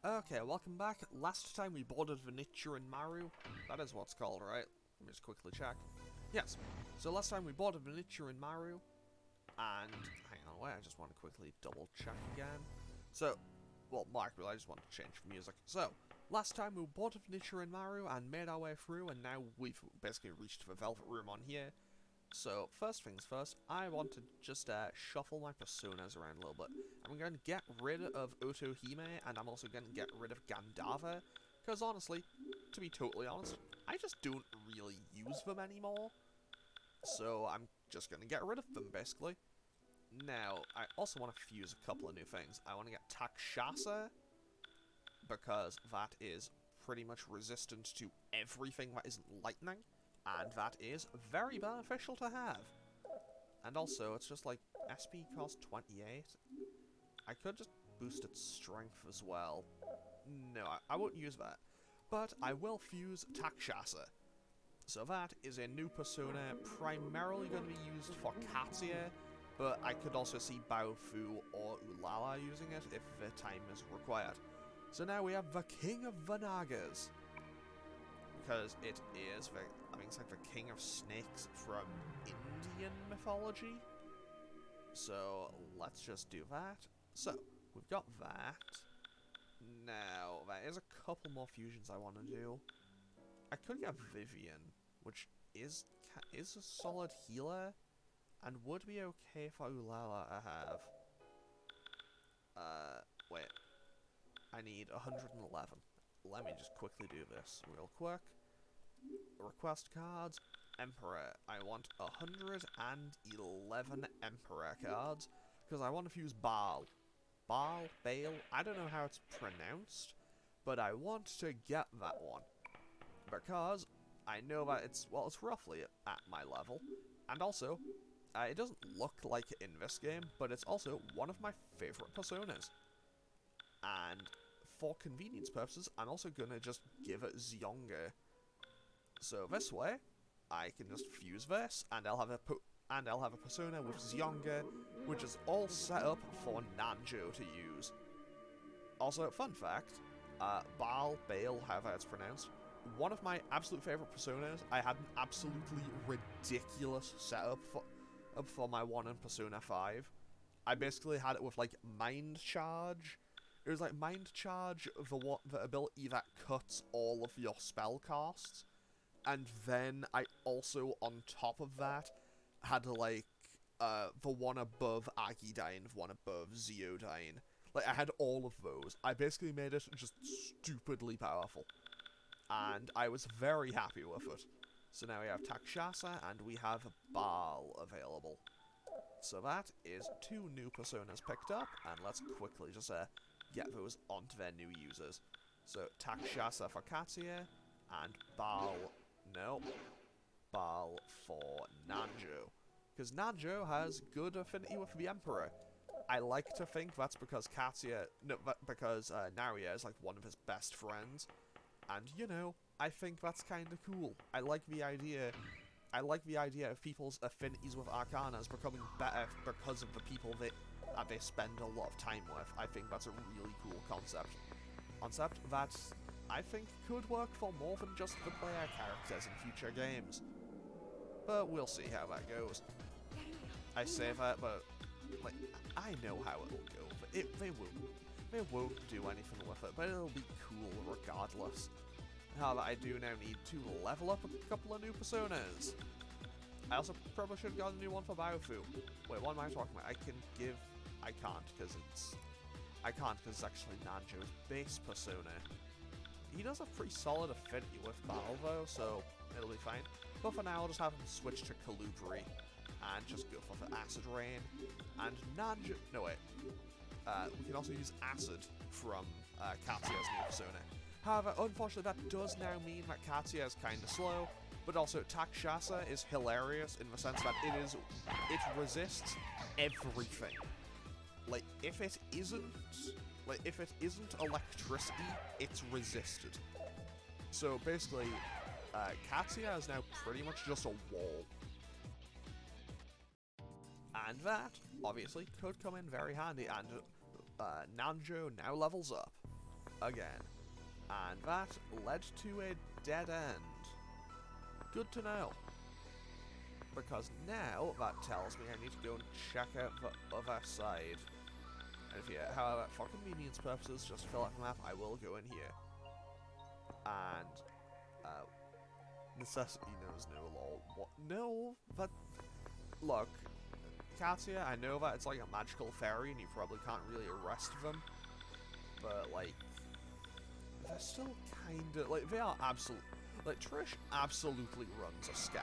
Okay, welcome back. Last time we boarded the Nichirinmaru. That is what's called, right? Let me just quickly check. Yes. So last time we boarded the Nichirinmaru, and hang on, wait, I just want to quickly double check again. So, well, Mark, I just want to change the music. So, last time we boarded the Nichirinmaru and made our way through, and now we've basically reached the Velvet Room on here. So, first things first, I want to just shuffle my personas around a little bit. I'm going to get rid of Otohime, and I'm also going to get rid of Gandava, because honestly, to be totally honest, I just don't really use them anymore. So, I'm just going to get rid of them, basically. Now, I also want to fuse a couple of new things. I want to get Takshasa, because that is pretty much resistant to everything that isn't lightning. And that is very beneficial to have. And also, it's just like, SP costs 28. I could just boost its strength as well. No, I won't use that. But I will fuse Takshasa. So that is a new persona, primarily going to be used for Katsuya, but I could also see Baofu or Ulala using it if the time is required. So now we have the King of Vanagas. Because it is, I think it's like the King of Snakes from Indian mythology. So, let's just do that. So, we've got that. Now, there is a couple more fusions I want to do. I could get Vivian, which is a solid healer, and would be okay for Ulala to have. Wait. I need 111. Let me just quickly do this real quick. Request cards, Emperor. I want 111 Emperor cards, because I want to fuse Baal. Baal? I don't know how it's pronounced, but I want to get that one. Because I know that it's roughly at my level. And also, it doesn't look like it in this game, but it's also one of my favourite personas. And for convenience purposes, I'm also gonna just give it Zyonga. So this way, I can just fuse this, and I'll have a persona with Zyonga, which is all set up for Nanjo to use. Also, fun fact, Baal, however it's pronounced, one of my absolute favourite personas. I had an absolutely ridiculous setup for my one in Persona 5. I basically had it with, like, Mind Charge. It was like Mind Charge, the ability that cuts all of your spell casts. And then I also, on top of that, had, like, the one above Agidyne, the one above Zeodyne. Like, I had all of those. I basically made it just stupidly powerful. And I was very happy with it. So now we have Takshasa, and we have Baal available. So that is 2 new personas picked up, and let's quickly just get those onto their new users. So, Takshasa for Katsuya, and Baal for Nanjo. Because Nanjo has good affinity with the Emperor. I like to think that's because Naria is like one of his best friends. And, you know, I think that's kind of cool. I like the idea of people's affinities with Arcanas becoming better because of the people that they spend a lot of time with. I think that's a really cool concept. Concept that I think could work for more than just the player characters in future games. But we'll see how that goes. I say that, but like, I know how it'll go. But they won't do anything with it, but it'll be cool regardless. However, I do now need to level up a couple of new personas. I also probably should have got a new one for Baofu. Wait, what am I talking about? I can't, because it's actually Nanjo's base persona. He does have pretty solid affinity with Baal, though, so it'll be fine. But for now, I'll just have him switch to Kalubri, and just go for the Acid Rain. And Nanjo... No, wait. We can also use Acid from Katsuya's new persona. However, unfortunately, that does now mean that Katsuya is kind of slow, but also Takshasa is hilarious in the sense that it resists everything. Like, if it isn't electricity, it's resisted. So basically, Katsuya is now pretty much just a wall. And that, obviously, could come in very handy, and Nanjo now levels up. again. And that led to a dead end. Good to know. Because now that tells me I need to go and check out the other side. And if you, however, for convenience purposes, just fill out the map, I will go in here. And, necessity knows no law. What? No, but, look, Katia, I know that it's like a magical fairy and you probably can't really arrest them. But, like, they're still kinda, like, they are absolute, like, Trish absolutely runs a scam.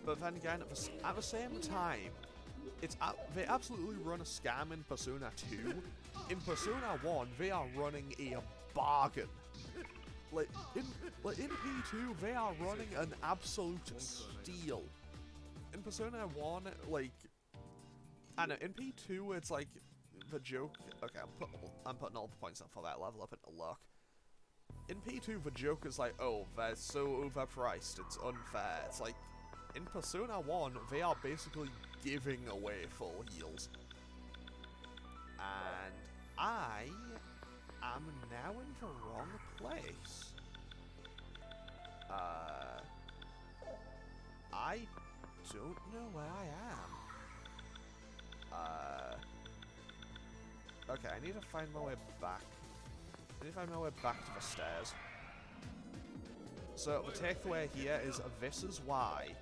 But then again, at the same time, they absolutely run a scam in Persona 2. In Persona 1, they are running a bargain. Like in P2, they are running an absolute steal. In Persona 1, like, I know, in P2, it's like, the joke, okay, I'm putting all the points up for that level up into luck. In P2, the joke is like, oh, they're so overpriced, it's unfair. It's like, in Persona 1, they are basically giving away full heals. And I am now in the wrong place. I don't know where I am. Okay, I need to find my way back. I need to find my way back to the stairs. So, the takeaway here is this is why.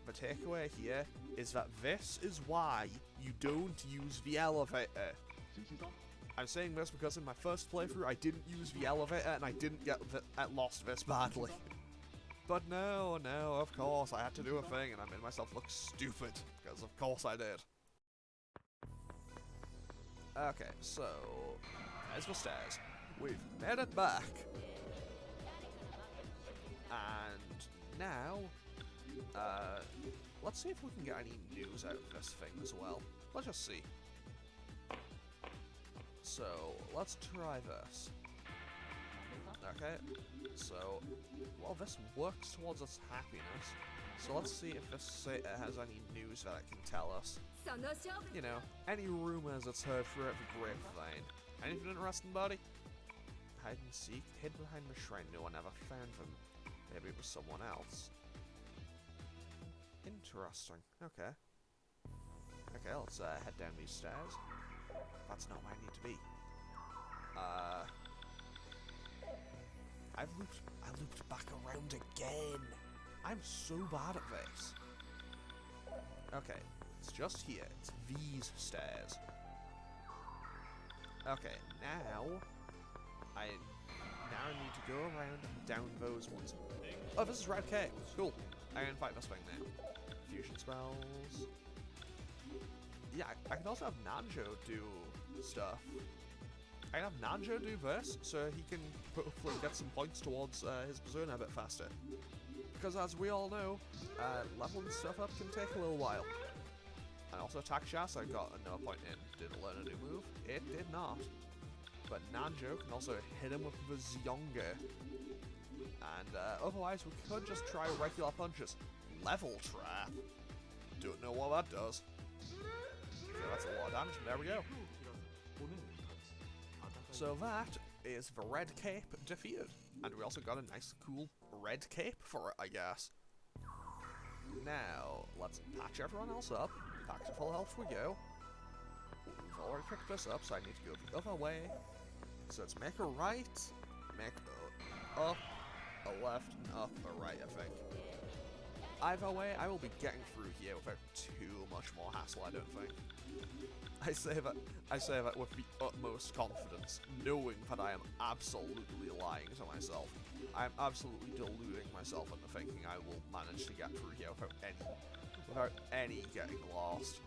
The takeaway here is that this is why you don't use the elevator. I'm saying this because in my first playthrough I didn't use the elevator and I didn't get lost this badly. But no, of course, I had to do a thing and I made myself look stupid, because of course I did. Okay, so, there's the stairs. We've made it back. And now, let's see if we can get any news out of this thing as well. Let's just see. So, let's try this. Okay, so, well, this works towards its happiness. So let's see if this has any news that it can tell us. You know, any rumors it's heard throughout the grapevine. Anything interesting, buddy? Hide and seek, hid behind the shrine, no one ever found them. Maybe it was someone else. Interesting. Okay. Okay, let's head down these stairs. That's not where I need to be. I looped back around again. I'm so bad at this. Okay, it's just here. It's these stairs. Okay, now I need to go around and down those ones. Oh, this is Red Cape. Cool. I can fight this thing now. Fusion spells. Yeah, I can also have Nanjo do stuff. I can have Nanjo do this, so he can hopefully get some points towards his Persona a bit faster. Because as we all know, leveling stuff up can take a little while. And also Attack Shas, I got another point in. Did it learn a new move? It did not. But Nanjo can also hit him with the Zyonga. And otherwise we could just try regular punches. Level Trap. Don't know what that does. Okay, that's a lot of damage, and there we go. So that is the Red Cape defeated. And we also got a nice cool red cape for it, I guess. Now, let's patch everyone else up. Back to full health we go. We've already picked this up, so I need to go the other way. So let's make a right, make a up, a left, and up, a right, I think. Either way, I will be getting through here without too much more hassle, I don't think. I say that with the utmost confidence, knowing that I am absolutely lying to myself. I am absolutely deluding myself into thinking I will manage to get through here without any getting lost.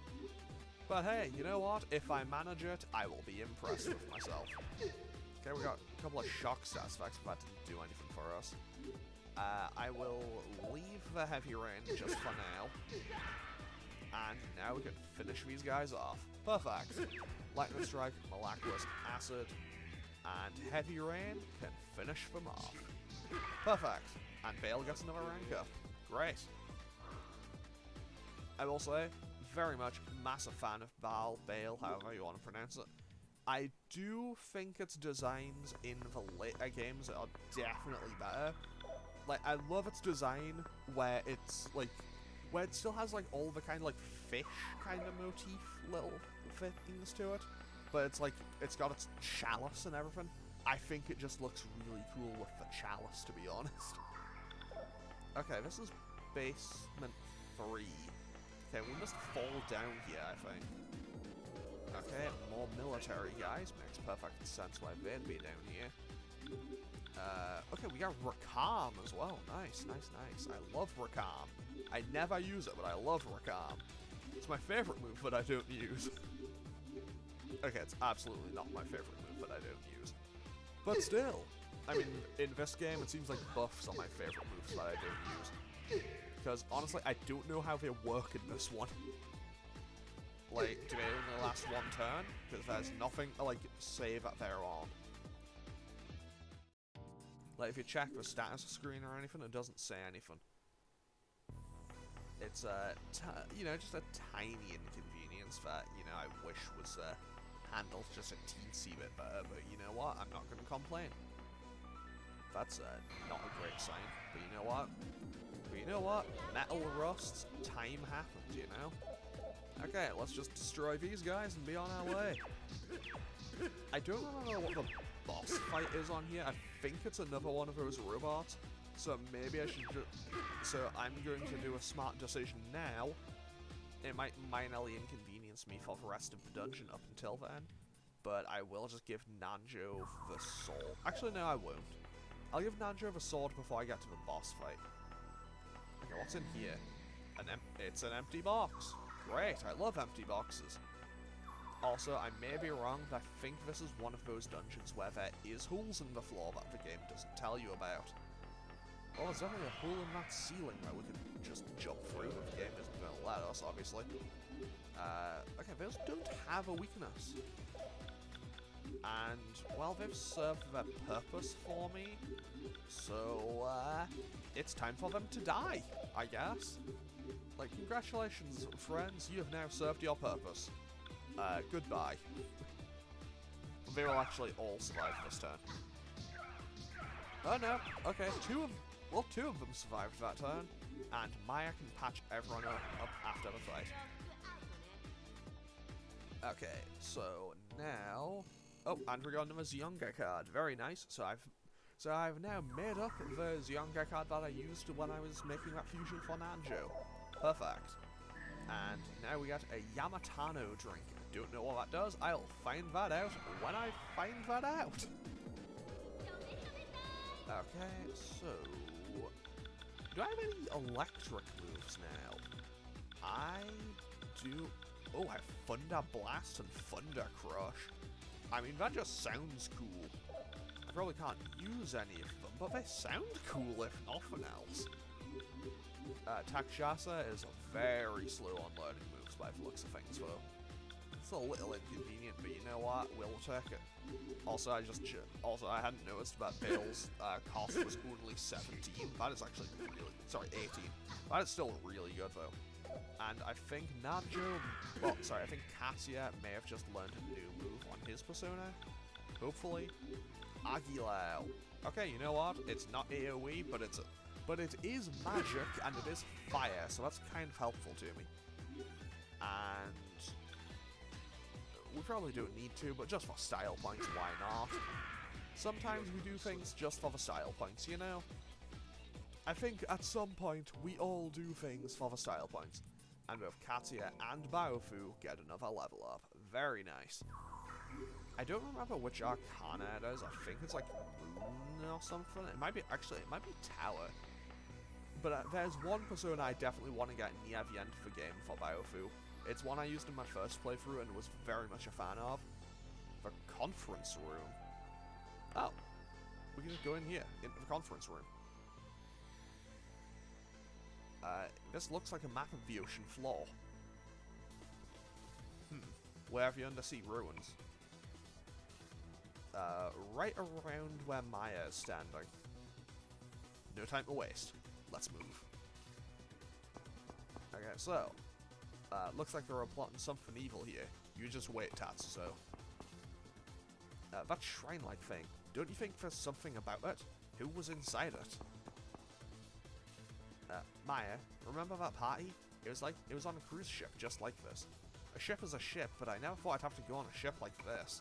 But hey, you know what? If I manage it, I will be impressed with myself. Okay, we got a couple of shock stats effects, but that didn't do anything for us. I will leave the heavy rain just for now. And now we can finish these guys off. Perfect. Lightning Strike, Miraculous Acid, and Heavy Rain can finish them off. Perfect. And Bale gets another rank up. Great. I will say, very much massive fan of Bale, however you want to pronounce it. I do think its designs in the later games are definitely better. Like, I love its design where it's, like, where it still has, like, all the kind of, like, fish kind of motif little things to it. But it's, like, it's got its chalice and everything. I think it just looks really cool with the chalice, to be honest. Okay, this is basement 3. Okay, we must fall down here, I think. Okay, more military guys. Makes perfect sense why they'd be down here. Okay, we got Rakam as well. Nice, nice, nice. I love Rakam. I never use it, but I love Rakam. It's my favorite move, but I don't use. Okay, it's absolutely not my favorite move, but I don't use. But still, I mean, in this game, it seems like buffs are my favorite moves that I don't use. Because, honestly, I don't know how they work in this one. Like, do they only last one turn? Because there's nothing to, like, say that they're on. Like, if you check the status screen or anything, it doesn't say anything. It's, you know, just a tiny inconvenience that, you know, I wish was, handled just a teensy bit better, but you know what? I'm not going to complain. That's, not a great sign, but you know what? Metal rusts, time happens, you know? Okay, let's just destroy these guys and be on our way. I don't remember what the boss fight is on here. I think it's another one of those robots. So maybe I should so I'm going to do a smart decision now. It might minorly inconvenience me for the rest of the dungeon up until then. But I will just give Nanjo the sword. Actually, no, I won't. I'll give Nanjo the sword before I get to the boss fight. Okay, what's in here? It's an empty box. Great, I love empty boxes. Also, I may be wrong, but I think this is one of those dungeons where there is holes in the floor that the game doesn't tell you about. Oh, there's definitely a hole in that ceiling that we could just jump through if the game isn't going to let us, obviously. Okay, those don't have a weakness. And, well, they've served their purpose for me, so, it's time for them to die, I guess. Like, congratulations, friends, you have now served your purpose. Goodbye. They will actually all survive this turn. Oh no, okay, two of them survived that turn, and Maya can patch everyone up after the fight. Okay, so now... Oh, and we got another Zyonga card. Very nice. So I've now made up the Zyonga card that I used when I was making that fusion for Nanjo. Perfect. And now we got a Yamatano drink. Don't know what that does. I'll find that out when I find that out. Okay, so... do I have any electric moves now? I do... Oh, I have Thunder Blast and Thunder Crush. I mean, that just sounds cool. I probably can't use any of them, but they sound cool if nothing else. Takshasa is very slow on learning moves by the looks of things, though. It's a little inconvenient, but you know what? We'll take it. Also, I hadn't noticed that Bale's cost was only 17. That is actually really... Sorry, 18. That is still really good, though. And I think Nanjo... Well, sorry, I think Cassia may have just learned a new move on his persona. Hopefully. Aguilao. Okay, you know what? It's not AoE, but it is magic, and it is fire, so that's kind of helpful to me. And... we probably don't need to, but just for style points, why not? Sometimes we do things just for the style points, you know? I think at some point, we all do things for the style points. And both Katia and Baofu get another level up. Very nice. I don't remember which Arcana it is. I think it's like Moon or something. It might be, actually, it might be Tower. But there's one persona I definitely want to get near the end of the game for Baofu. It's one I used in my first playthrough and was very much a fan of. The conference room. Oh. We can just go in here, into the conference room. This looks like a map of the ocean floor. Where have the undersea ruins? Right around where Maya is standing. No time to waste. Let's move. Okay, so... looks like they're plotting something evil here. You just wait, Tatsuzo. That shrine-like thing, don't you think there's something about it? Who was inside it? Maya, remember that party? It was on a cruise ship, just like this. A ship is a ship, but I never thought I'd have to go on a ship like this.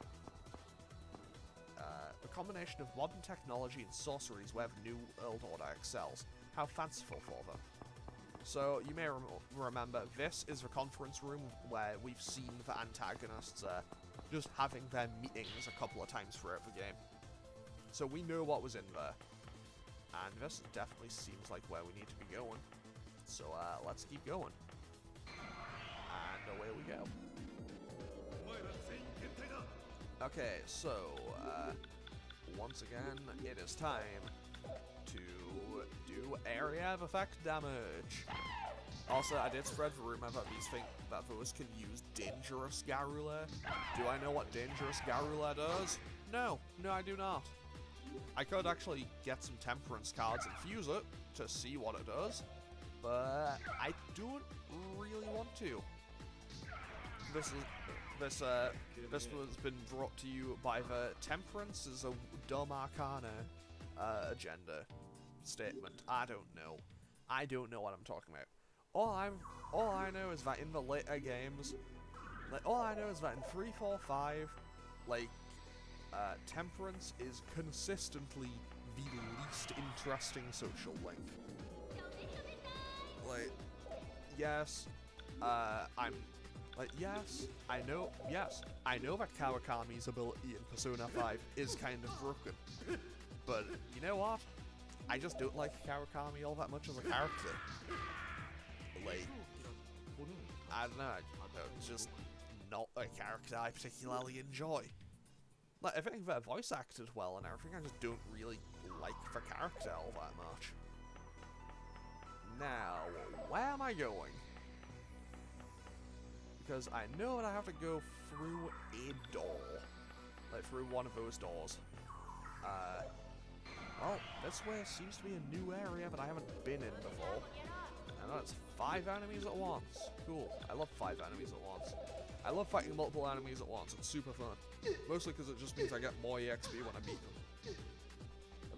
The combination of modern technology and sorcery is where the New World Order excels. How fanciful for them. So, you may remember, this is the conference room where we've seen the antagonists just having their meetings a couple of times throughout the game. So we know what was in there. And this definitely seems like where we need to be going. So, let's keep going. And away we go. Okay, so, once again, it is time to do area of effect damage. Also, I did spread the rumor that those can use Dangerous Garula. Do I know what Dangerous Garula does? No, I do not. I could actually get some Temperance cards and fuse it to see what it does, but I don't really want to. This has been brought to you by the Temperance is a dumb arcana agenda statement. I don't know. I don't know what I'm talking about. All I know is that in the later games, all I know is that in 3, 4, 5, Temperance is consistently the least interesting social link. Yes, I know that Kawakami's ability in Persona 5 is kind of broken, but you know what? I just don't like Kawakami all that much as a character. I don't know, it's just not a character I particularly enjoy. I think they're voice acted well and everything, I just don't really like the character all that much. Now, where am I going? Because I know that I have to go through a door. Through one of those doors. Well, this way seems to be a new area that I haven't been in before. I know it's 5 enemies at once. Cool. I love 5 enemies at once. I love fighting multiple enemies at once. It's super fun. Mostly because it just means I get more EXP when I beat them.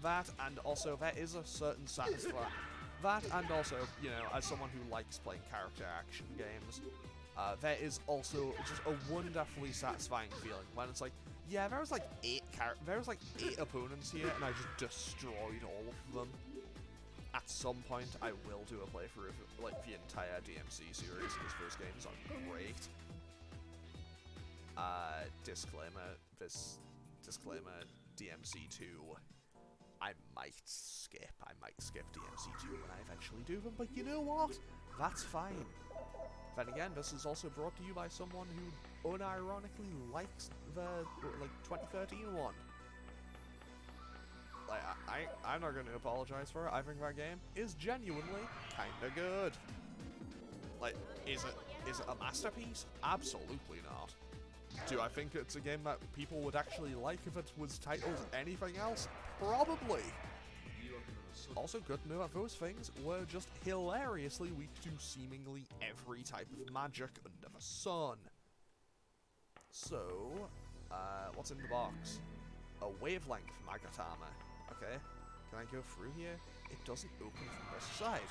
That, and also there is a certain satisfaction. That, and also, you know, as someone who likes playing character action games, there is also just a wonderfully satisfying feeling when it's like, yeah, there was like 8 opponents here, and I just destroyed all of them. At some point, I will do a playthrough of the entire DMC series because those games are great. Disclaimer, DMC2. I might skip DMC2 when I eventually do them, but you know what? That's fine. Then again, this is also brought to you by someone who unironically likes the 2013 one. I'm not going to apologize for it. I think that game is genuinely kinda good. Is it a masterpiece? Absolutely not. Do I think it's a game that people would actually like if it was titled anything else? Probably. Also good to know that those things were just hilariously weak to seemingly every type of magic under the sun. So, what's in the box? A wavelength Magatama. Okay, can I go through here? It doesn't open from this side.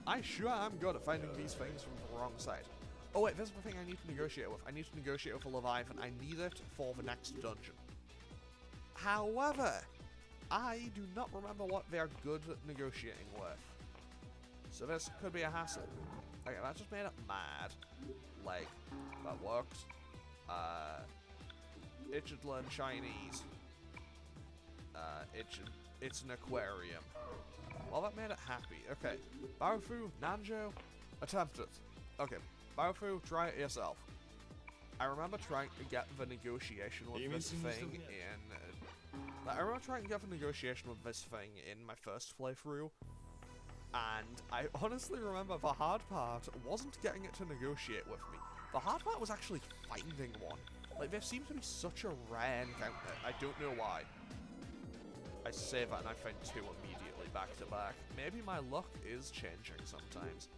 I'm sure I'm good at finding these things from the wrong side. Oh wait, there's the thing I need to negotiate with. I need to negotiate with a Leviathan. I need it for the next dungeon. However, I do not remember what they're good at negotiating with. So this could be a hassle. Okay, that just made it mad. That worked. It should learn Chinese. It's an aquarium. Well, that made it happy. Okay, Baofu, Nanjo, attempt it. Okay, Baofu, try it yourself. I remember trying to get the negotiation with this thing in... I remember trying to get the negotiation with this thing in my first playthrough, and I honestly remember the hard part wasn't getting it to negotiate with me. The hard part was actually finding one. There seems to be such a rare encounter. I don't know why. I say that and I find 2 immediately back to back. Maybe my luck is changing sometimes.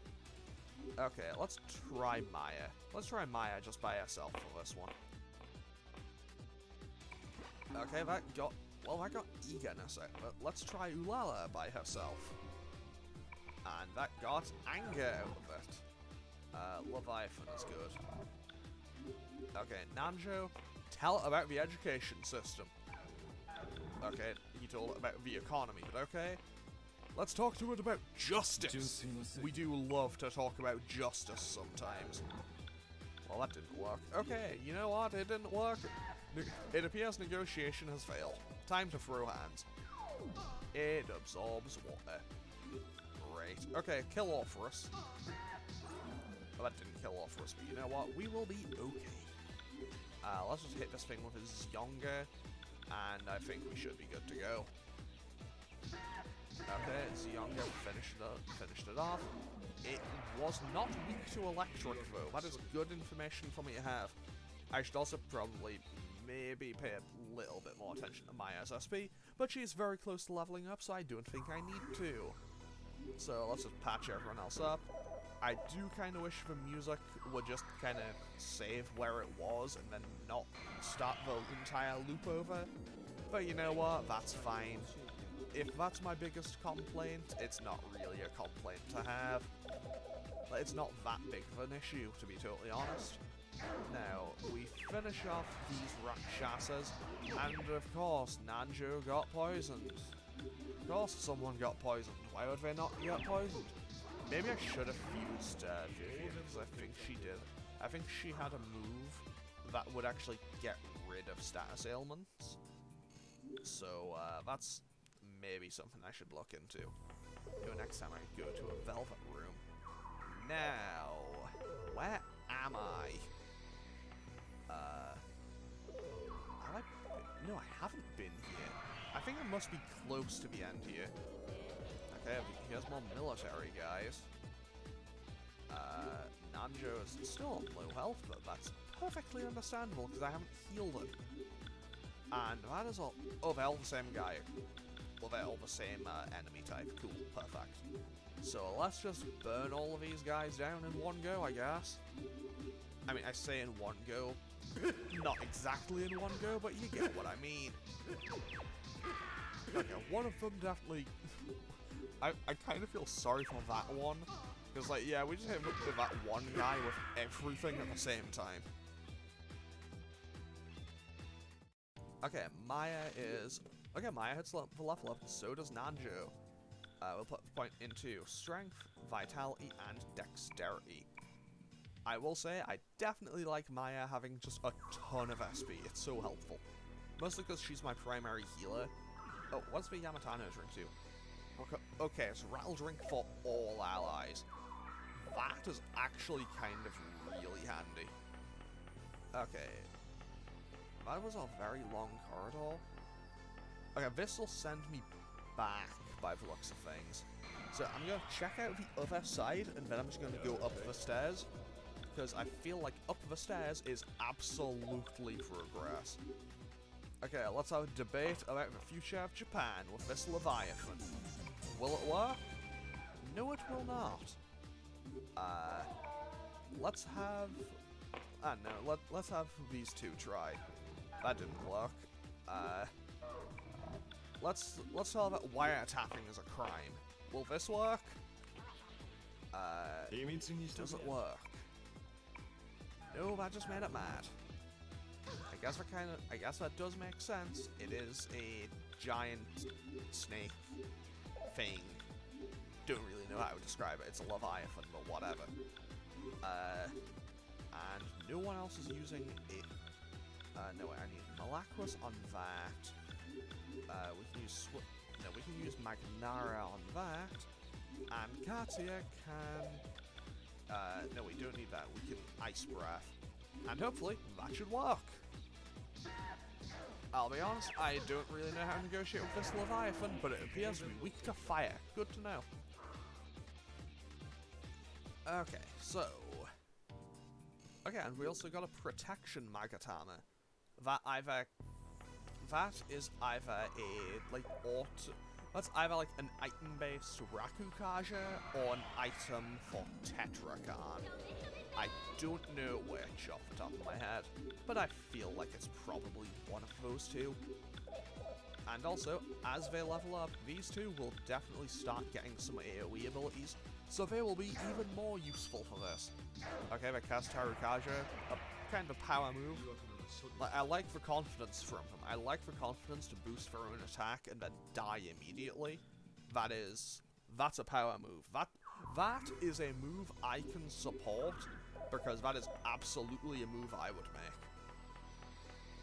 Okay, let's try Maya. Let's try Maya just by herself for this one. Okay, that got eagerness out of it. Let's try Ulala by herself. And that got anger out of it. Leviathan is good. Okay, Nanjo, tell about the education system. Okay, he told about the economy, but okay. Let's talk to it about justice. We do love to talk about justice sometimes. Well, that didn't work. Okay, you know what? It didn't work. It appears negotiation has failed. Time to throw hands. It absorbs water. Great. Okay, kill Orpheus. Well, that didn't kill Orpheus, but you know what? We will be okay. Let's just hit this thing with his younger, and I think we should be good to go. Okay, Zionga finished it off. It was not weak to electric though. That is good information for me to have. I should also probably maybe pay a little bit more attention to my SSP, but she's very close to leveling up, so I don't think I need to. So let's just patch everyone else up. I do kind of wish the music would just kind of save where it was and then not start the entire loop over. But you know what? That's fine. If that's my biggest complaint, it's not really a complaint to have. It's not that big of an issue, to be totally honest. Now, we finish off these Rakshasas, and of course, Nanjo got poisoned. Of course someone got poisoned. Why would they not get poisoned? Maybe I should have fused Vivian, because I think she did. I think she had a move that would actually get rid of status ailments. So, that's maybe something I should look into. Next time I go to a velvet room. Now, where am I? Have I been? No, I haven't been here. I think I must be close to the end here. Okay, here's more military guys. Nanjo is still on low health, but that's perfectly understandable because I haven't healed him. And that is all. Oh, they're all the same guy. Well, they're all the same enemy type. Cool, perfect. So let's just burn all of these guys down in one go, I guess. I mean, I say in one go. Not exactly in one go, but you get what I mean. Okay, one of them definitely... I kind of feel sorry for that one. Because, like, yeah, we just hit with that one guy with everything at the same time. Okay, Maya is... Okay, Maya hits the level up, so does Nanjo. We'll put the point into strength, vitality, and dexterity. I will say, I definitely like Maya having just a ton of SP. It's so helpful. Mostly because she's my primary healer. Oh, what's the Yamatano drink do? Okay, it's Rattle Drink for all allies. That is actually kind of really handy. Okay. That was a very long corridor. Okay, this will send me back by the looks of things. So I'm going to check out the other side, and then I'm just going to go up the stairs. Because I feel like up the stairs is absolutely progress. Okay, let's have a debate about the future of Japan with this Leviathan. Will it work? No, it will not. Let's have... no, let's have these two try. That didn't work. Let's tell that wiretapping is a crime. Will this work? Does it work? No, that just made it mad. I guess that does make sense. It is a giant snake thing. Don't really know how to describe it. It's a Leviathan, but whatever. And no one else is using it. No, I need Malakwas on that. We can use Magnara on that. And Katia can... no, we don't need that. We can Ice Breath. And hopefully, that should work. I'll be honest, I don't really know how to negotiate with this Leviathan, but it appears to be weak to fire. Good to know. Okay, so... Okay, and we also got a Protection Magatama. That is either a, like, that's either, like, an item-based Rakukaja or an item for Tetrakan. I don't know which off the top of my head, but I feel like it's probably one of those two. And also, as they level up, these two will definitely start getting some AoE abilities, so they will be even more useful for this. Okay, they cast Harukaja, a kind of a power move. Like, I like the confidence from them. I like the confidence to boost their own attack and then die immediately. That's a power move. That is a move I can support, because that is absolutely a move I would make.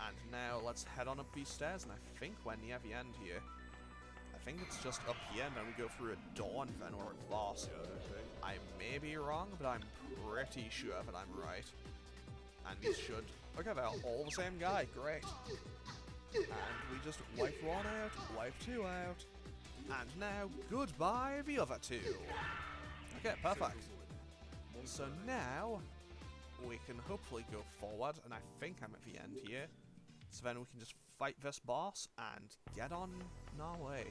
And now let's head on up these stairs, and I think we're near the end here. I think it's just up here, and then we go through a door, and then we're at the boss. I may be wrong, but I'm pretty sure that I'm right. And these should... Okay, they're all the same guy. Great. And we just wipe one out, wipe two out. And now, goodbye the other two. Okay, perfect. So now, we can hopefully go forward, and I think I'm at the end here. So then we can just fight this boss and get on our way.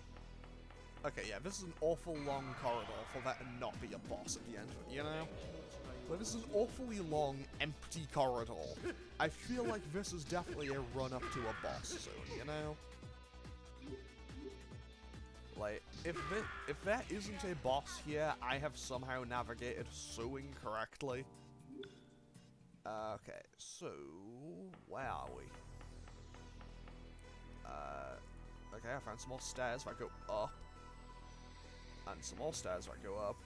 Okay, yeah, this is an awful long corridor for there to not be a boss at the end of it, you know? But this is an awfully long, empty corridor. I feel like this is definitely a run-up to a boss zone, you know? Like, if there isn't a boss here, I have somehow navigated so incorrectly. Okay, so... where are we? Okay, I found some more stairs that go up. And some more stairs that go up.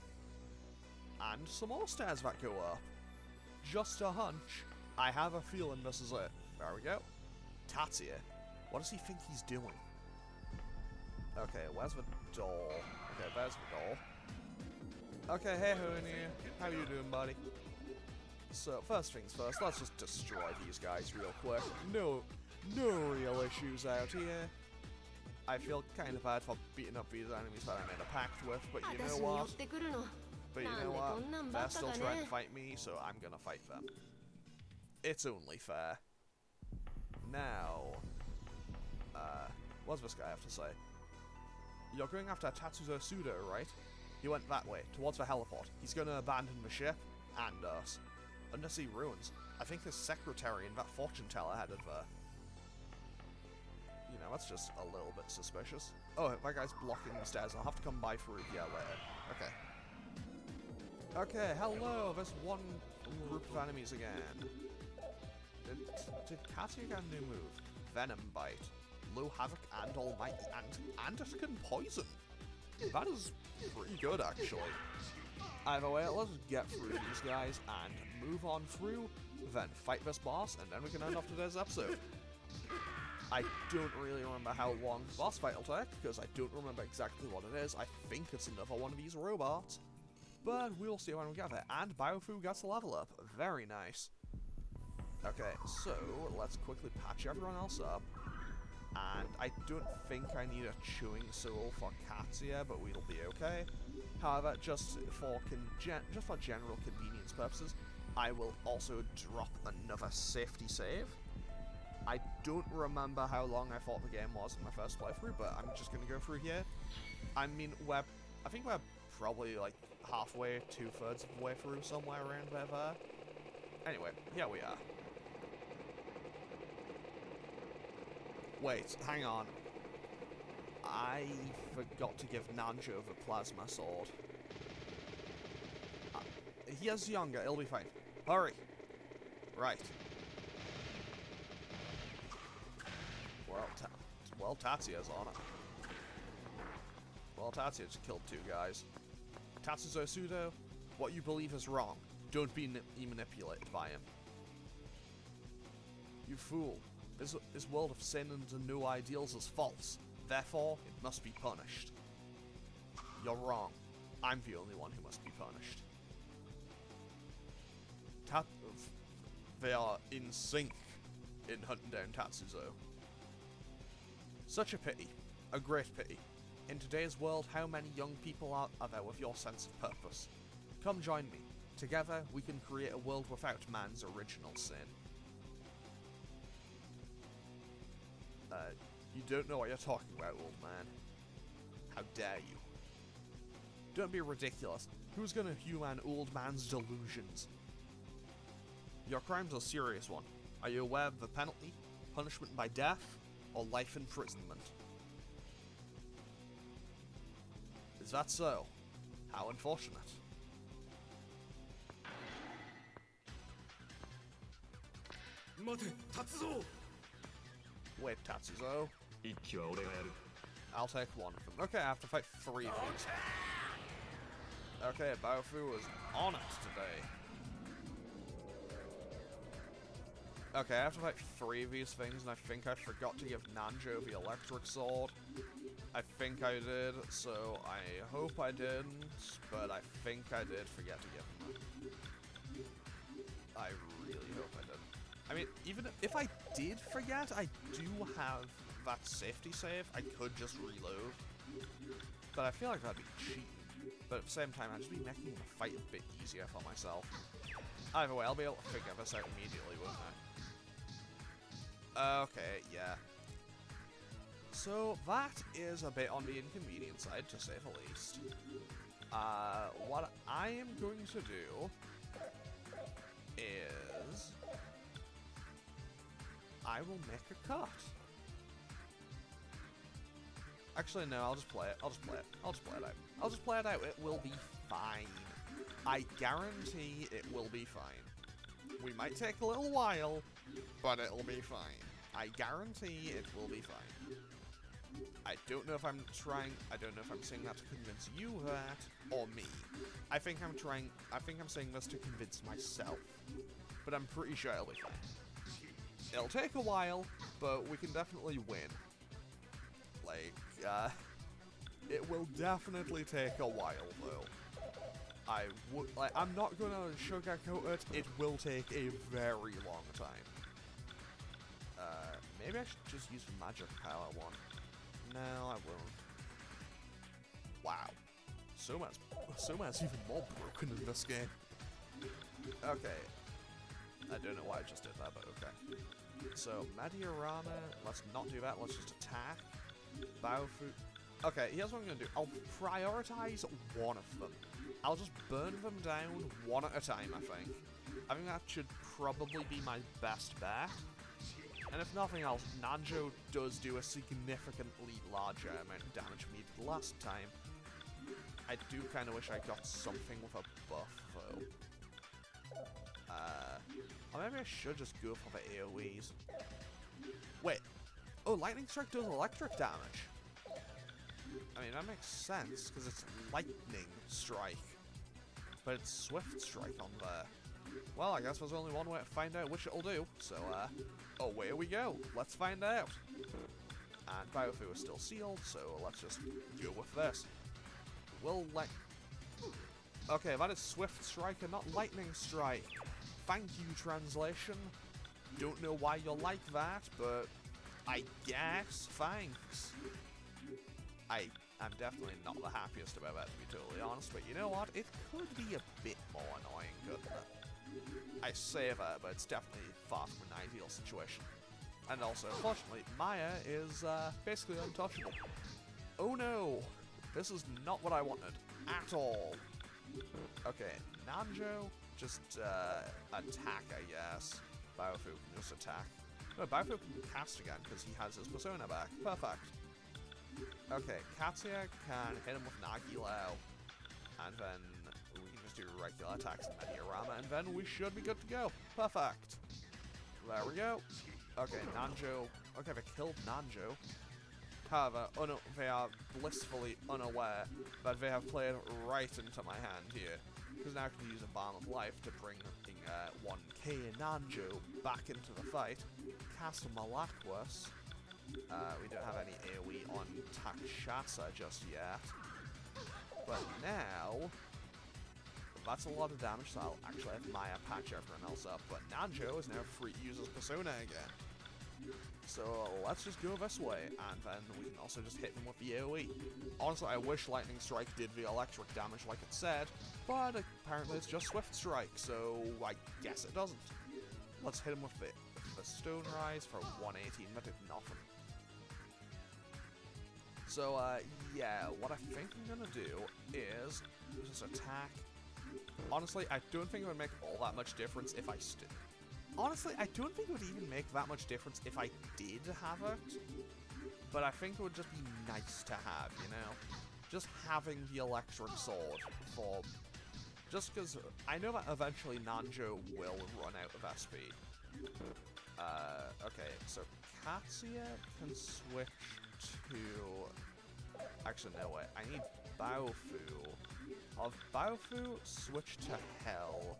And some more stairs that go up. Just a hunch. I have a feeling this is it. There we go. Tatsuya. What does he think he's doing? Okay, where's the door? Okay, there's the door. Okay, hey Honey. How you doing, buddy? So, first things first, let's just destroy these guys real quick. No real issues out here. I feel kind of bad for beating up these enemies that I made a pact with, but you know what? They're still trying to fight me, so I'm gonna fight them. It's only fair. Now, what does this guy have to say? You're going after Tatsuzo Suda, right? He went that way, towards the heliport. He's gonna abandon the ship, and us. Undersea ruins. I think his secretary and that fortune teller headed there. You know, that's just a little bit suspicious. Oh, that guy's blocking the stairs. I'll have to come by through here later. Okay. Okay, hello, there's one group of enemies again. Did Katya get a new move? Venom Bite. Low Havoc and Almighty, and it can poison. That is pretty good, actually. Either way, let's get through these guys and move on through, then fight this boss, and then we can end off today's episode. I don't really remember how long the boss fight will take, because I don't remember exactly what it is. I think it's another one of these robots. But we'll see when we get there. And Biofu gets a level up. Very nice. Okay, so let's quickly patch everyone else up. And I don't think I need a chewing soul for Katsuya, but we'll be okay. However, just for general convenience purposes, I will also drop another safety save. I don't remember how long I thought the game was in my first playthrough, but I'm just going to go through here. I mean, I think we're probably like halfway, 2/3 of the way through, somewhere around there. Anyway, here we are. Wait, hang on. I forgot to give Nanjo the plasma sword. He has younger, he'll be fine. Hurry! Right. Well, Tatsuya's on it. Well, Tatsuya just killed 2 guys. Tatsuzo Sudo, what you believe is wrong. Don't be manipulated by him. You fool. This world of sin and new ideals is false. Therefore, it must be punished. You're wrong. I'm the only one who must be punished. They are in sync in hunting down Tatsuzo. Such a pity. A great pity. In today's world, how many young people are there with your sense of purpose? Come join me. Together, we can create a world without man's original sin. You don't know what you're talking about, old man. How dare you? Don't be ridiculous. Who's gonna human old man's delusions? Your crime's a serious one. Are you aware of the penalty? Punishment by death or life imprisonment? Is that so? How unfortunate. Wait, Tatsuzo. I'll take one of them. Okay, I have to fight 3 of these. Okay, Baofu was on it today. Okay, I have to fight 3 of these things, and I think I forgot to give Nanjo the electric sword. I think I did, so I hope I didn't, but I think I did forget to give him that. I really hope I didn't. I mean, even if I did forget, I do have that safety save. I could just reload, but I feel like that'd be cheap. But at the same time, I'd just be making the fight a bit easier for myself. Either way, I'll be able to figure this out immediately, won't I? Okay, yeah. So that is a bit on the inconvenient side, to say the least. What I am going to do is I will make a cut. Actually, no, I'll just play it. I'll just play it out. I'll just play it out. It will be fine. I guarantee it will be fine. We might take a little while, but it'll be fine. I guarantee it will be fine. I don't know if I'm saying that to convince you that, or me. I think I'm saying this to convince myself. But I'm pretty sure it'll be fine. It'll take a while, but we can definitely win. Like, it will definitely take a while, though. I'm not gonna sugarcoat it, it will take a very long time. Maybe I should just use the magic power one. No, I won't. Wow. Suma's even more broken in this game. Okay. I don't know why I just did that, but okay. So, Nichirinmaru, let's not do that, let's just attack. Baofu. Okay, here's what I'm gonna do. I'll prioritize one of them. I'll just burn them down one at a time, I think. I think that should probably be my best bet. And if nothing else, Nanjo does do a significantly larger amount of damage than he did last time. I do kind of wish I got something with a buff, though. Or maybe I should just go for the AoEs. Wait. Oh, Lightning Strike does electric damage. I mean, that makes sense, because it's Lightning Strike. But it's Swift Strike on there. Well, I guess there's only one way to find out which it'll do, so, away we go. Let's find out. And Baofu is still sealed, so let's just go with this. Okay, that is Swift Strike and not Lightning Strike. Thank you, translation. Don't know why you're like that, but I guess thanks. I'm definitely not the happiest about that, to be totally honest, but you know what? It could be a bit more annoying, couldn't it? I say that, but it's definitely far from an ideal situation. And also, fortunately, Maya is basically untouchable. Oh no! This is not what I wanted at all. Okay, Nanjo, just attack, I guess. Baofu can just attack. No, Baofu can cast again because he has his persona back. Perfect. Okay, Katsuya can hit him with Nagilao, and then we can just do regular attacks on Nichirinmaru, and then we should be good to go. Perfect. There we go. Okay, Nanjo. Okay, they killed Nanjo. However, they are blissfully unaware that they have played right into my hand here, because now I can use a Balm of Life to bring 1K Nanjo back into the fight, cast Malaquas. We don't have any AoE on Takshasa just yet, but now, that's a lot of damage, so I'll actually have Maya patch everyone else up, but Nanjo is now free to use his persona again. So let's just go this way, and then we can also just hit them with the AoE. Honestly, I wish Lightning Strike did the electric damage like it said, but apparently it's just Swift Strike, so I guess it doesn't. Let's hit him with the Stone Rise for 118, that did nothing. So, yeah, what I think I'm gonna do is just attack. Honestly, I don't think it would make all that much difference if I honestly, I don't think it would even make that much difference if I did have it. But I think it would just be nice to have, you know? Just having the electric sword for... Just because I know that eventually Nanjo will run out of SP. Okay, so Katsuya can switch to... Actually, no, wait. I need Baofu. I'll have Baofu switch to Hell.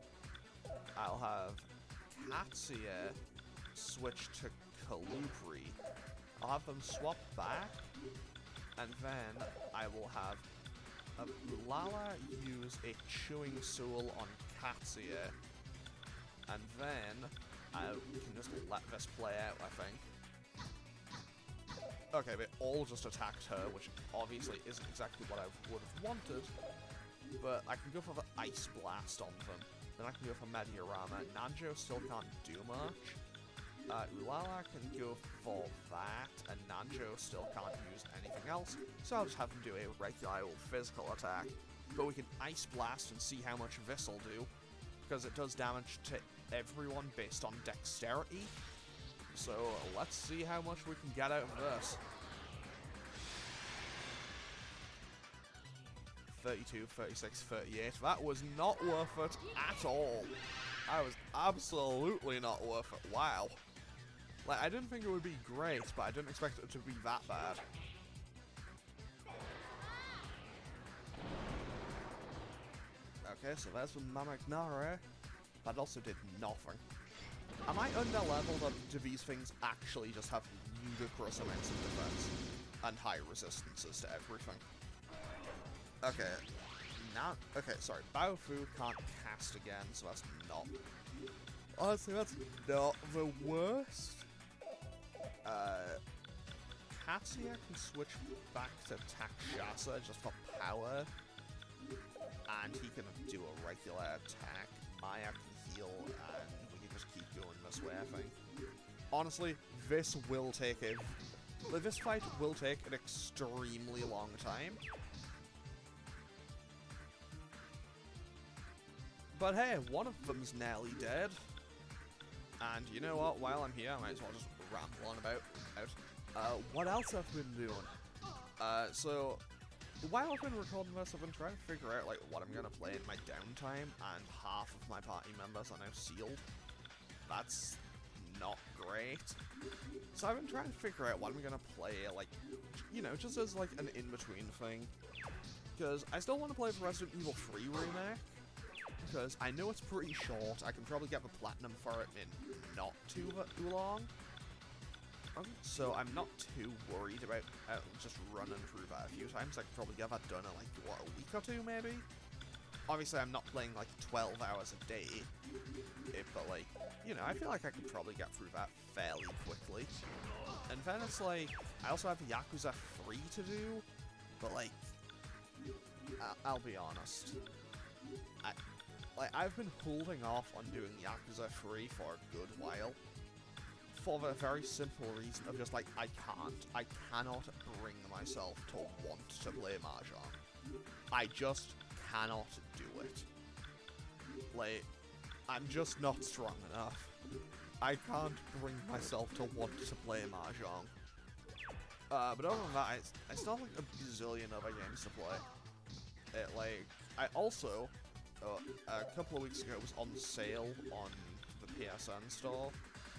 I'll have Katsuya switch to Kalupri. I'll have them swap back, and then I will have Ulala use a Chewing Soul on Katsuya, and then we can just let this play out, I think. Okay, they all just attacked her, which obviously isn't exactly what I would have wanted, but I can go for the Ice Blast on them. Then I can go for Mediorama. Nanjo still can't do much. Ulala can go for that, and Nanjo still can't use anything else, so I'll just have him do a regular old physical attack. But we can Ice Blast and see how much this'll do, because it does damage to everyone based on dexterity. So let's see how much we can get out of this. 32, 36, 38. That was not worth it at all. That was absolutely not worth it. Wow. Like, I didn't think it would be great, but I didn't expect it to be that bad. Okay, so there's the Mamagnare. That also did nothing. Am I under-leveled, or do these things actually just have ludicrous amounts of defense and high resistances to everything? Okay. Now, okay, sorry. Baofu can't cast again, so that's not... Honestly, that's not the worst. Katsuya can switch back to Takshasa just for power. And he can do a regular attack. Maya can heal, and we can just keep going this way, I think. Honestly, this will take this fight will take an extremely long time. But hey, one of them's nearly dead. And you know what, while I'm here, I might as well just ramble on about what else I've been doing. So, while I've been recording this, I've been trying to figure out, like, what I'm gonna play in my downtime, and half of my party members are now sealed. That's not great. So I've been trying to figure out what I'm gonna play, like, you know, just as, like, an in-between thing. Because I still want to play the Resident Evil 3 remake, because I know it's pretty short. I can probably get the platinum for it in not too long. So I'm not too worried about just running through that a few times. I could probably get that done in, like, what, a week or two, maybe? Obviously, I'm not playing, like, 12 hours a day. But, like, you know, I feel like I could probably get through that fairly quickly. And then it's, like, I also have Yakuza 3 to do. But, like, I'll be honest. I've been holding off on doing Yakuza 3 for a good while. For the very simple reason of just, like, I cannot bring myself to want to play Mahjong. I just cannot do it. Like, I'm just not strong enough. I can't bring myself to want to play Mahjong. But other than that, I still have, like, a bazillion other games to play. I also, a couple of weeks ago, it was on sale on the PSN store.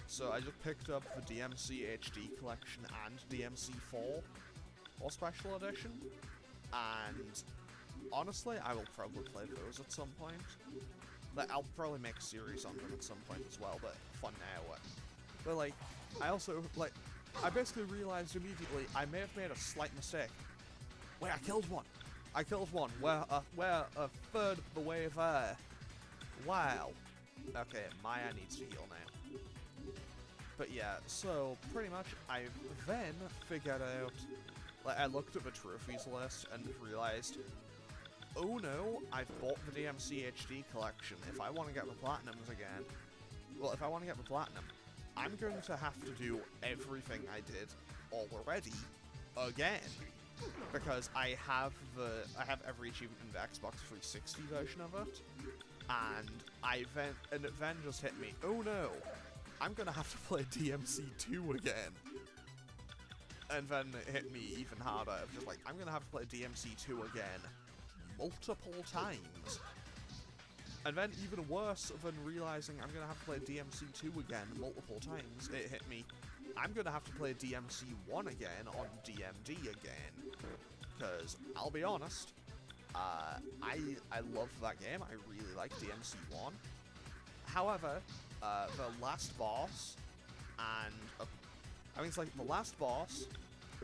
So I just picked up the DMC HD collection and DMC 4 or Special Edition, and honestly, I will probably play those at some point. Like, I'll probably make a series on them at some point as well, but for now. But, like, I also, like, I basically realized immediately I may have made a slight mistake. Wait, I killed one! I killed one! We're a third of the way there. Wow. Okay, Maya needs to heal now. But yeah, so pretty much I then figured out, like, I looked at the trophies list and realized, oh no, I've bought the DMC HD collection. If I want to get the platinums again, well, if I want to get the platinum, I'm going to have to do everything I did already again. Because I have every achievement in the Xbox 360 version of it, and it then just hit me, oh no, I'm gonna have to play DMC2 again. And then it hit me even harder. It was just like, I'm gonna have to play DMC2 again multiple times. And then even worse than realizing I'm gonna have to play DMC2 again multiple times, it hit me, I'm gonna have to play DMC1 again on DMD again. Because, I'll be honest, I love that game. I really like DMC1. However, the last boss, and I mean, it's like the last boss,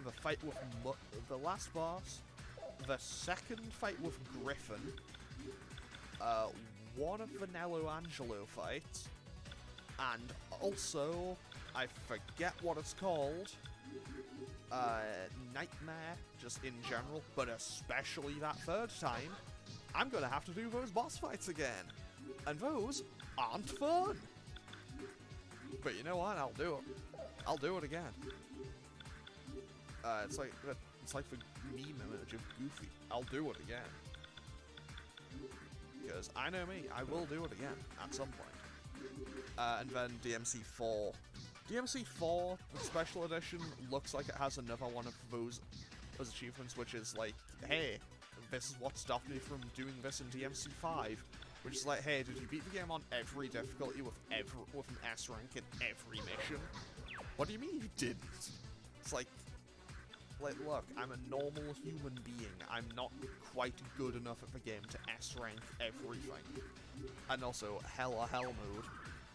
the fight with the last boss, the second fight with Griffin, one of the Nello Angelo fights, and also, I forget what it's called, Nightmare, just in general, but especially that third time, I'm gonna have to do those boss fights again. And those aren't fun. But you know what? I'll do it. I'll do it again. It's like the meme image of Goofy. I'll do it again. Because I know me, I will do it again at some point. And then DMC4. DMC4, the special edition, looks like it has another one of those achievements, which is like, hey, this is what stopped me from doing this in DMC5. Which is like, hey, did you beat the game on every difficulty with an S rank in every mission? What do you mean you didn't? It's like, look, I'm a normal human being. I'm not quite good enough at the game to S rank everything. And also, Hell or Hell mode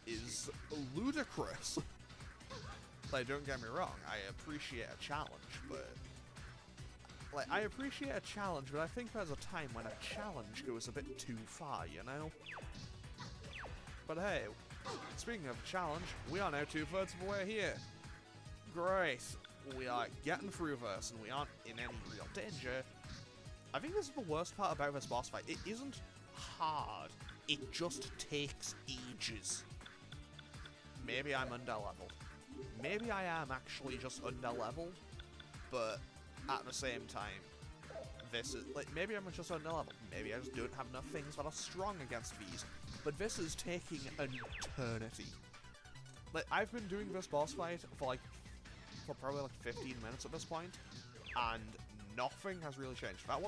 is ludicrous. Like, don't get me wrong, I appreciate a challenge, but... Like, I appreciate a challenge, but I think there's a time when a challenge goes a bit too far, you know? But hey, speaking of challenge, we are now 2/3 of the way here. Great. We are getting through this, and we aren't in any real danger. I think this is the worst part about this boss fight. It isn't hard. It just takes ages. Maybe I'm underleveled. Maybe I am actually just underleveled, but at the same time, this is, like, maybe I'm just underleveled. Maybe I just don't have enough things that are strong against these. But this is taking an eternity. Like, I've been doing this boss fight for probably like 15 minutes at this point, and nothing has really changed. That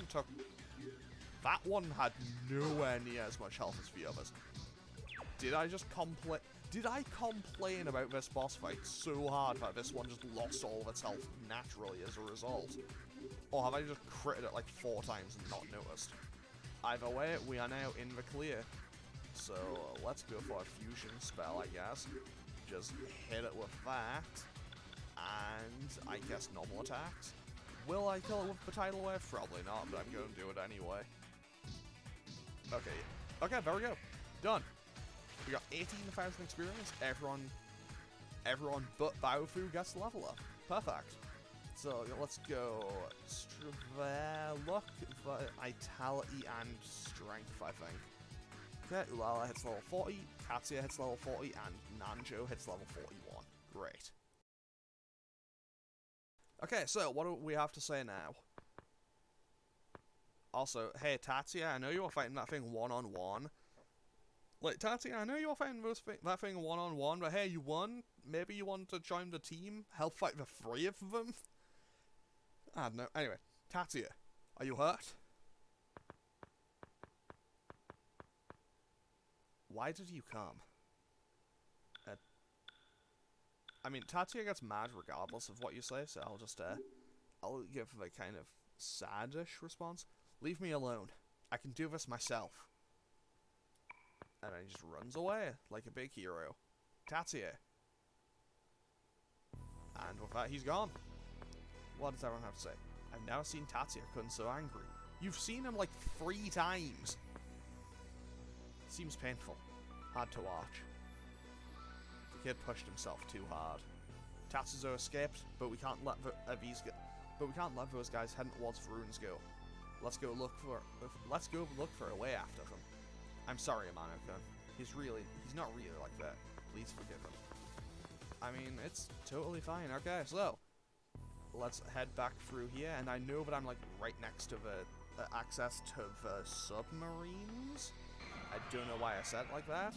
one had nowhere near as much health as the others. Did I complain about this boss fight so hard that this one just lost all of its health naturally as a result? Or have I just critted it like 4 times and not noticed? Either way, we are now in the clear. So, let's go for a fusion spell, I guess. Just hit it with that. And I guess normal attacks. Will I kill it with the tidal wave? Probably not, but I'm going to do it anyway. Okay. Okay, there we go. Done. We got 18,000 experience. Everyone but Baofu gets the level up. Perfect. So let's go. Luck, vitality, and strength, I think. Okay, Ulala hits level 40, Katsuya hits level 40, and Nanjo hits level 41. Great. Okay, so what do we have to say now? Also, hey, Tatsuya, I know you were fighting that thing one-on-one. Like, Tatsuya, I know you were fighting that thing one-on-one, but hey, you won. Maybe you want to join the team? Help fight the 3 of them? I don't know. Anyway, Tatsuya, are you hurt? Why did you come? I mean, Tatsuya gets mad regardless of what you say, so I'll just, I'll give a kind of sad-ish response. Leave me alone. I can do this myself. And then he just runs away, like a big hero. Tatsuya. And with that, he's gone. What does everyone have to say? I've never seen Tatsuya-kun so angry. You've seen him like 3 times. Seems painful. Hard to watch. The kid pushed himself too hard. Tatsuzo escaped, but we can't let those guys heading towards the ruins go. Let's go look for a way after them. I'm sorry, Amano-kun. He's not really like that. Please forgive him. I mean, it's totally fine. Okay, so let's head back through here, and I know that I'm like right next to the access to the submarines. I don't know why I said it like that.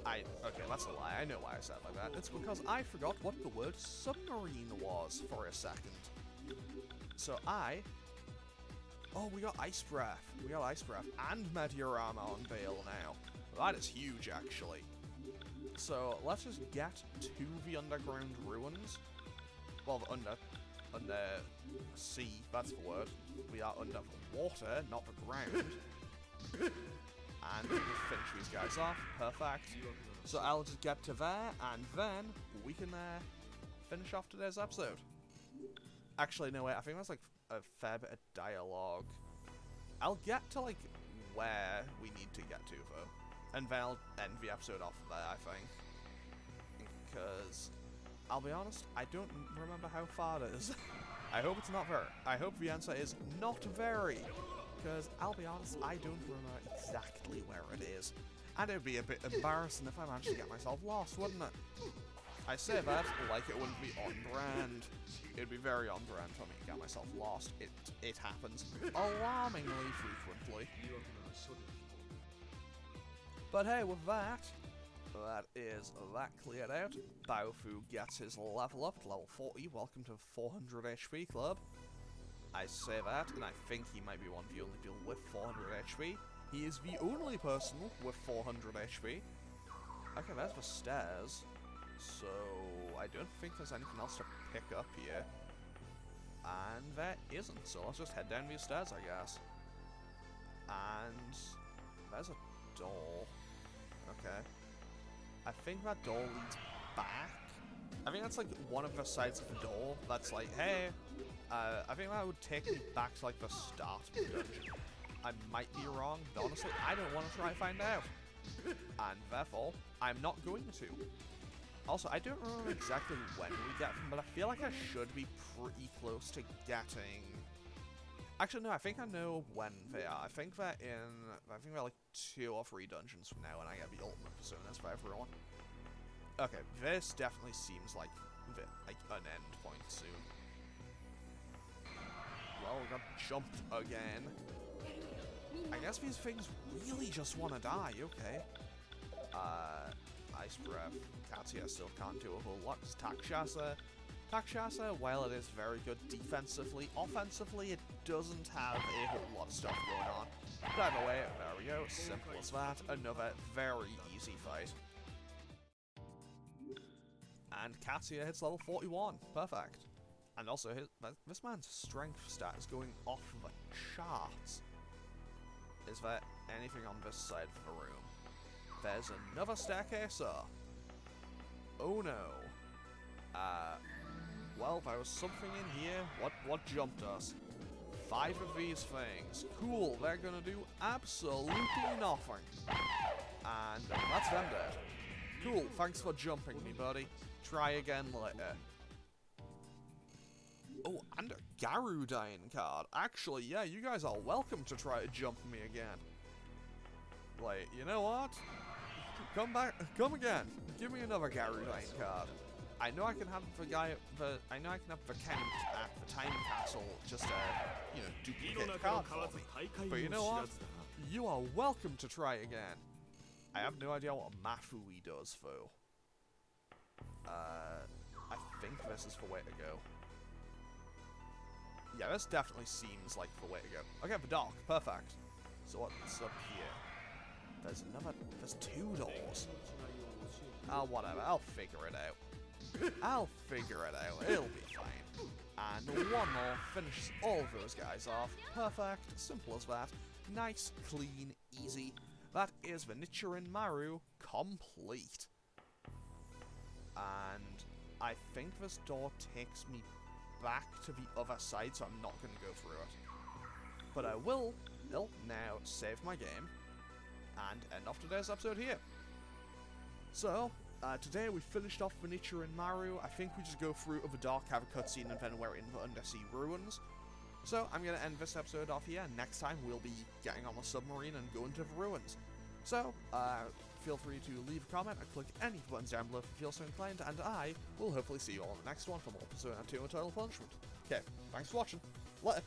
Okay, that's a lie. I know why I said it like that. It's because I forgot what the word submarine was for a second. So oh, we got Ice Breath. We got Ice Breath and Meteorama on bail now. That is huge, actually. So, let's just get to the underground ruins. Well, the under sea, that's the word. We are under the water, not the ground. And we just finish these guys off. Perfect. So I'll just get to there, and then we can finish off today's episode. Actually, no, wait, I think that's like a fair bit of dialogue. I'll get to like where we need to get to, though. And then I'll end the episode off there, I think. Because, I'll be honest, I don't remember how far it is. I hope it's not very. I hope the answer is not very. Because, I'll be honest, I don't remember exactly where it is. And it would be a bit embarrassing if I managed to get myself lost, wouldn't it? I say that like it wouldn't be on brand. It would be very on brand for me to get myself lost. It happens alarmingly frequently. But hey, with that is that cleared out. Baofu gets his level up to level 40. Welcome to 400 HP club. I say that, and I think he might be one of the only people with 400 HP. He is the only person with 400 HP. Okay, there's the stairs. So, I don't think there's anything else to pick up here. And there isn't, so let's just head down these stairs, I guess. And there's a door. Okay. I think that door leads back. I think that's like one of the sides of the door that's like, hey, I think that would take me back to like the start of the dungeon. I might be wrong, but honestly, I don't want to try and find out. And therefore, I'm not going to. Also, I don't remember exactly when we get them, but I feel like I should be pretty close to getting... Actually, no, I think I know when they are. I think they're like 2 or 3 dungeons from now, and I get the ultimate personas for everyone. Okay, this definitely seems like an end point soon. Well, we got jumped again. I guess these things really just want to die, okay. Ice Breath. Katsuya still can't do a whole lot. Takshasa, while it is very good defensively, offensively, it doesn't have a whole lot of stuff going on. But either way, there we go. Simple as that. Another very easy fight. And Katsuya hits level 41. Perfect. And also, this man's strength stat is going off the charts. Is there anything on this side of the room? There's another staircase, sir. Oh no. Well, there was something in here. What jumped us? 5 of these things. Cool, they're gonna do absolutely nothing. And that's them dead. Cool, thanks for jumping me, buddy. Try again later. Oh, and a Garudine card. Actually, yeah, you guys are welcome to try to jump me again. Like, you know what? Come back, come again. Give me another Garudine card. I know I can have I know I can have the count at the time castle just you know, duplicate the card for me. But you know what? You are welcome to try again. I have no idea what Mafui does though. I think this is the way to go. Yeah, this definitely seems like the way to go. Okay, the dock, perfect. So what's up here? There's 2 doors. Whatever, I'll figure it out. I'll figure it out, it'll be fine. And one more, finishes all of those guys off. Perfect, simple as that. Nice, clean, easy. That is the Nichirinmaru complete. And I think this door takes me back to the other side, so I'm not going to go through it. But I will now save my game and end off today's episode here. So, today we finished off the Nichirinmaru. I think we just go through the dock, have a cutscene, and then we're in the undersea ruins. So, I'm going to end this episode off here. Next time, we'll be getting on the submarine and going to the ruins. So, feel free to leave a comment and click any buttons down below if you feel so inclined, and I will hopefully see you all in the next one for more Persona 2 Eternal Punishment. Okay, thanks for watching. Later.